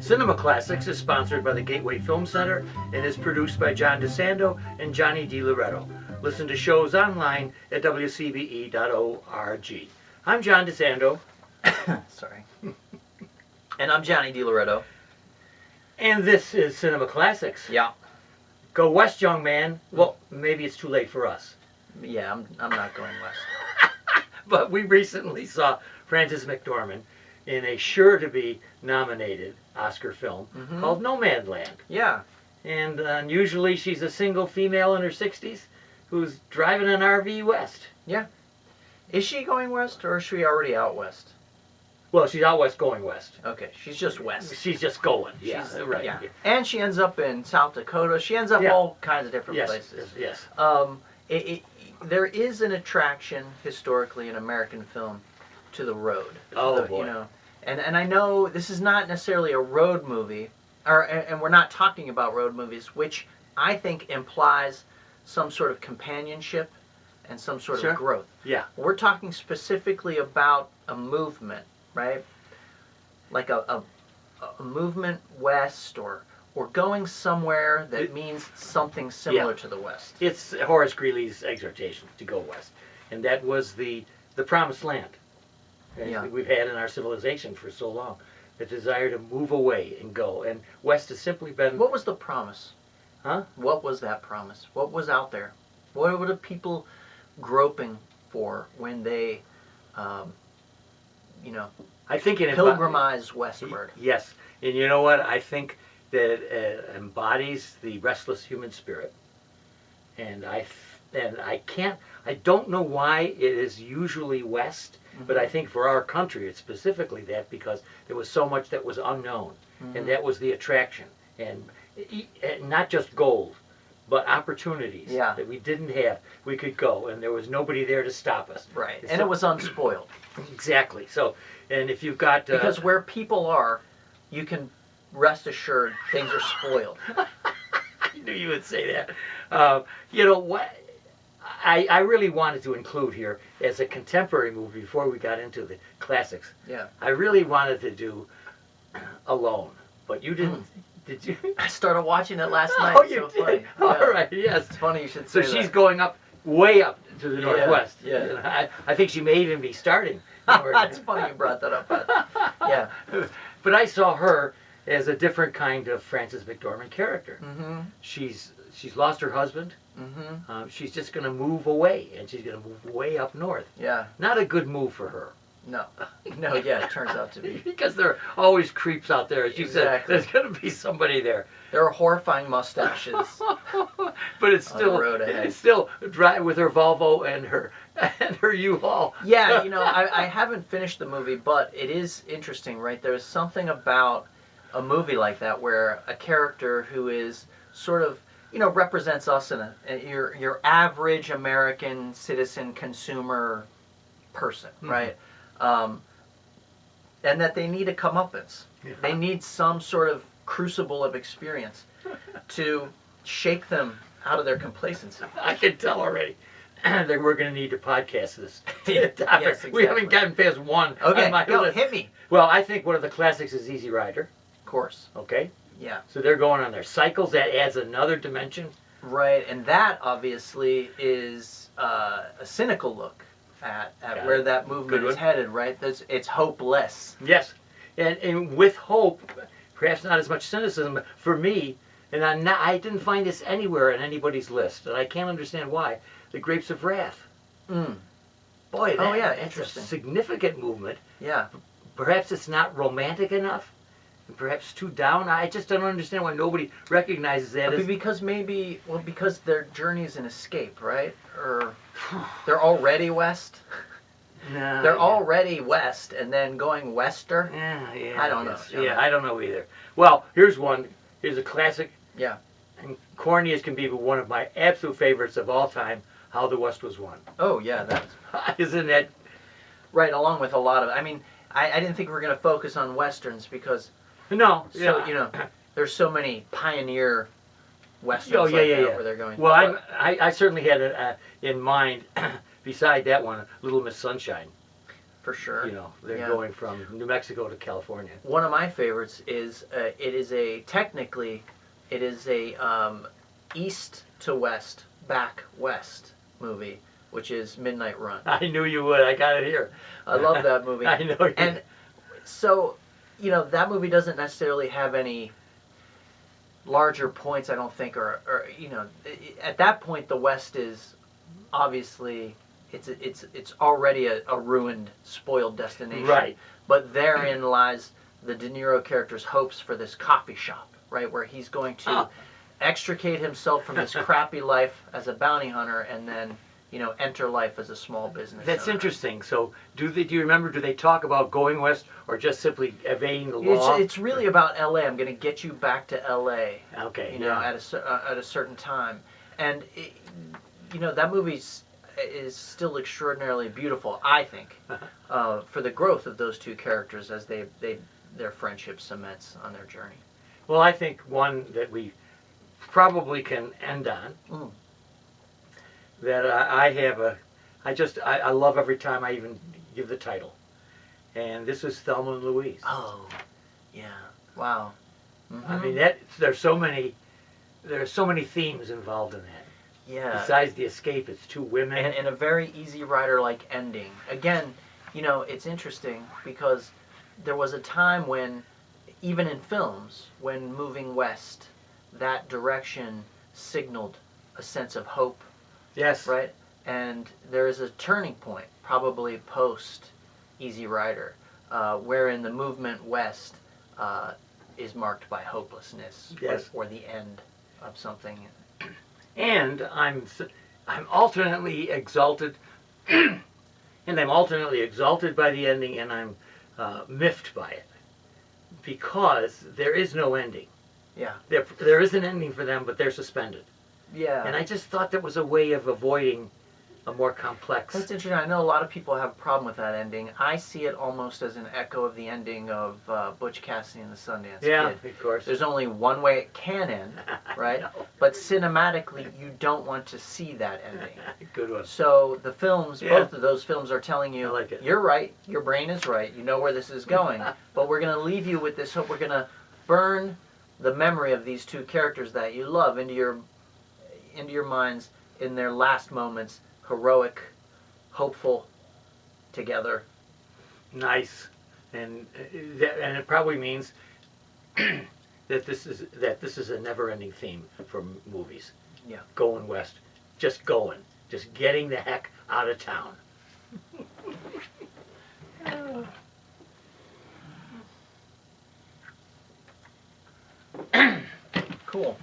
Cinema Classics is sponsored by the Gateway Film Center and is produced by John DeSando and Johnny DiLoretto. Listen to shows online at wcbe.org. I'm John DeSando. Sorry. And I'm Johnny DiLoretto. And this is Cinema Classics. Yeah. Go west, young man. Well, maybe it's too late for us. Yeah, I'm not going west. But we recently saw Frances McDormand in a sure-to-be nominated Oscar film called Nomadland. Yeah. And unusually, she's a single female in her 60s who's driving an RV west. Yeah. Is she going west, or is she already out west? Well, she's out west going west. Okay, she's just west. She's just going. Yeah, She's, right. Yeah. And she ends up in South Dakota. She ends up all kinds of different places. Yes. There is an attraction historically in American film to the road. Boy. You know, and I know this is not necessarily a road movie, and we're not talking about road movies, which I think implies some sort of companionship and some sort of growth. Yeah. We're talking specifically about a movement, right? Like a movement west, or going somewhere that means something similar to the west. It's Horace Greeley's exhortation to go west, and that was the promised land. Yeah. We've had in our civilization for so long, the desire to move away and go, and west has simply been. What was the promise? Huh? What was that promise? What was out there? What were the people groping for when they, I think it pilgrimized westward? Yes, and you know what? I think that it embodies the restless human spirit, and I don't know why it is usually west, but I think for our country it's specifically that, because there was so much that was unknown, and that was the attraction, and not just gold, but opportunities that we didn't have. We could go, and there was nobody there to stop us. Right, and it was unspoiled. Exactly. So, and if you've got because where people are, you can rest assured things are spoiled. I knew you would say that. You know what? I really wanted to include here as a contemporary movie before we got into the classics. Yeah. I really wanted to do Alone, but you didn't. Did you? I started watching it last night. Oh, you did? Funny. All right, yes. It's funny you should say So that. she's going up, way up to the northwest. Yeah. You know, I think she may even be starting. It's funny you brought that up. Yeah. But I saw her as a different kind of Frances McDormand character. She's lost her husband. She's just going to move away, and she's going to move way up north. Yeah. Not a good move for her. No. No, yeah, it turns out to be. Because there are always creeps out there. As you said, there's going to be somebody there. There are horrifying mustaches. But it's still dry with her Volvo and her U-Haul. Yeah, I haven't finished the movie, but it is interesting, right? There's something about a movie like that where a character who is sort of, represents us in your average American citizen consumer person, right? And that they need a comeuppance. Yeah. They need some sort of crucible of experience to shake them out of their complacency. I can tell already that we're going to need to podcast this. Yes, exactly. We haven't gotten past one. Okay, on my list. Hit me. Well, I think one of the classics is Easy Rider. Of course. Okay? Yeah. So they're going on their cycles. That adds another dimension. Right, and that obviously is a cynical look at where that movement is headed, right? It's hopeless. Yes, and with hope, perhaps not as much cynicism for me, and I didn't find this anywhere on anybody's list, and I can't understand why. The Grapes of Wrath. Boy, that's a significant movement. Yeah. Perhaps it's not romantic enough, and perhaps too down. I just don't understand why nobody recognizes that. Because because their journey is an escape, right? Or they're already west. No, they're already west, and then going wester. Yeah, I don't know. Yeah, I don't know either. Well, here's one. Here's a classic. Yeah. And corny as can be, but one of my absolute favorites of all time. How the West Was Won. Oh yeah, that's isn't that right? Along with a lot of, I didn't think we were going to focus on westerns because there's so many pioneer westerns where they're going. Well, I certainly had in mind, beside that one, Little Miss Sunshine. for sure. You know, they're Yeah. going from New Mexico to California. One of my favorites is it is a east to west, back west movie, which is Midnight Run. I knew you would. I got it here. I love that movie. I know you. And so, you know, that movie doesn't necessarily have any larger points, I don't think, or you know, at that point the West is obviously it's already a ruined, spoiled destination. Right. But therein lies the De Niro character's hopes for this coffee shop, right, where he's going to extricate himself from this crappy life as a bounty hunter and then, you know, enter life as a small business That's owner. interesting. So, do you remember? Do they talk about going west or just simply evading the law? It's really about L.A. I'm going to get you back to L.A. Okay. You know, at a certain time, and you know that movie is still extraordinarily beautiful, I think, for the growth of those two characters as their friendship cements on their journey. Well, I think one that we probably can end on. That I love every time I even give the title, and this is Thelma and Louise. Oh, yeah! Wow. Mm-hmm. I mean, there's so many themes involved in that. Yeah. Besides the escape, it's two women. And a very Easy Rider-like ending. Again, you know, it's interesting because there was a time when, even in films, when moving west, that direction signaled a sense of hope. Yes. Right? And there is a turning point, probably post Easy Rider, wherein the movement west is marked by hopelessness. Yes. Or the end of something. And I'm alternately exalted, and I'm alternately exalted by the ending, and I'm miffed by it, because there is no ending. Yeah. There is an ending for them, but they're suspended. Yeah. And I just thought that was a way of avoiding a more complex. That's interesting. I know a lot of people have a problem with that ending. I see it almost as an echo of the ending of Butch Cassidy and the Sundance Yeah, Kid. of course. There's only one way it can end, right? No. But cinematically, you don't want to see that ending. Good one. So the films, Yeah. both of those films are telling you, I like it. You're right, your brain is right, you know where this is going, but we're going to leave you with this hope. We're going to burn the memory of these two characters that you love into your minds in their last moments, heroic, hopeful, together. Nice, and it probably means that this is a never-ending theme for movies. Yeah. Going west, just going, just getting the heck out of town. Cool.